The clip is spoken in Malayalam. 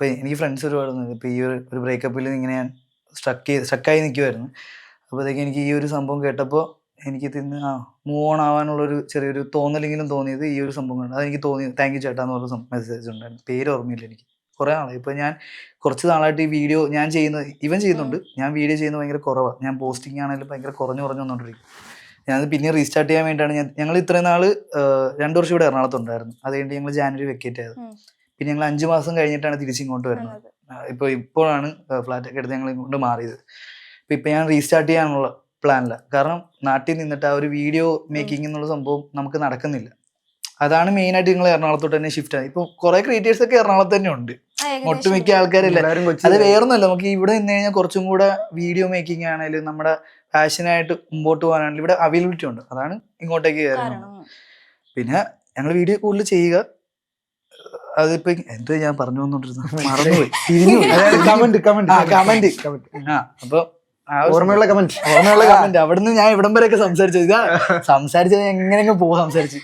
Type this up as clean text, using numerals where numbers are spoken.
ഇപ്പം എനിക്ക് ഫ്രണ്ട്സ് ഒരുപാടുണ്ട്. ഇപ്പം ഈ ഒരു ബ്രേക്കപ്പിൽ ഇങ്ങനെ ഞാൻ സ്റ്റക്കായി നിൽക്കുമായിരുന്നു. അപ്പോഴത്തേക്ക് എനിക്ക് ഈ ഒരു സംഭവം കേട്ടപ്പോൾ എനിക്ക് മൂവ് ഓൺ ആവാനുള്ളൊരു ചെറിയൊരു തോന്നലെങ്കിലും തോന്നിയത് ഈ ഒരു സംഭവം കണ്ട്. അതെനിക്ക് തോന്നി. താങ്ക് യു ചേട്ടാ എന്ന് പറഞ്ഞ മെസ്സേജ് ഉണ്ടായിരുന്നു. പേര് ഓർമ്മയില്ല എനിക്ക്. കുറേ നാളായി. ഇപ്പം ഞാൻ കുറച്ച് നാളായിട്ട് ഈ വീഡിയോ ഞാൻ ചെയ്യുന്നത് ഇവൻ ചെയ്യുന്നുണ്ട്. ഞാൻ വീഡിയോ ചെയ്യുന്നത് ഭയങ്കര കുറവാണ്. ഞാൻ പോസ്റ്റിംഗ് ആണെങ്കിലും ഭയങ്കര കുറഞ്ഞു വന്നുകൊണ്ടിരിക്കും. ഞാനത് പിന്നെ റീസ്റ്റാർട്ട് ചെയ്യാൻ വേണ്ടിയിട്ടാണ് ഞങ്ങൾ ഇത്രയും നാൾ 2 വർഷം ഇവിടെ എറണാകുളത്തുണ്ടായിരുന്നു. അത് കഴിഞ്ഞിട്ട് ഞങ്ങൾ ജാനുവരി വെക്കേറ്റ് ആയത്. പിന്നെ ഞങ്ങൾ 5 മാസം കഴിഞ്ഞിട്ടാണ് ഇങ്ങോട്ട് വരുന്നത്. ഇപ്പോഴാണ് ഫ്ലാറ്റൊക്കെ എടുത്ത് ഞങ്ങൾ ഇങ്ങോട്ട് മാറിയത്. ഇപ്പം ഞാൻ റീസ്റ്റാർട്ട് ചെയ്യാനുള്ള പ്ലാനില്ല. കാരണം നാട്ടിൽ നിന്നിട്ട് ആ ഒരു വീഡിയോ മേക്കിംഗ് എന്നുള്ള സംഭവം നമുക്ക് നടക്കുന്നില്ല. അതാണ് മെയിനായിട്ട് നിങ്ങൾ എറണാകുളത്തോട്ട് തന്നെ ഷിഫ്റ്റ് ആയി. ഇപ്പോൾ കുറേ ക്രിയേറ്റേഴ്സ് ഒക്കെ എറണാകുളത്ത് തന്നെ ഉണ്ട്. ഒട്ടുമിക്ക ആൾക്കാരില്ല. അത് വേറൊന്നുമല്ല, നമുക്ക് ഇവിടെ നിന്ന് കഴിഞ്ഞാൽ കുറച്ചും കൂടെ വീഡിയോ മേക്കിംഗ് ആണെങ്കിലും നമ്മുടെ പാഷനായിട്ട് മുമ്പോട്ട് പോകാനാണെങ്കിലും ഇവിടെ അവൈലബിലിറ്റി ഉണ്ട്. അതാണ് ഇങ്ങോട്ടേക്ക് കയറുന്നത്. പിന്നെ ഞങ്ങൾ വീഡിയോ കൂടുതൽ ചെയ്യുക. അതിപ്പോ എന്തോ ഞാൻ പറഞ്ഞു വന്നോണ്ടിരുന്നത് മറന്നുപോയി. അപ്പൊ ഓർമ്മയുള്ള കമന്റ് അവിടുന്ന് ഞാൻ ഇവിടം വരെയൊക്കെ സംസാരിച്ചത്. സംസാരിച്ചത് എങ്ങനെയൊക്കെ പോകും സംസാരിച്ച്.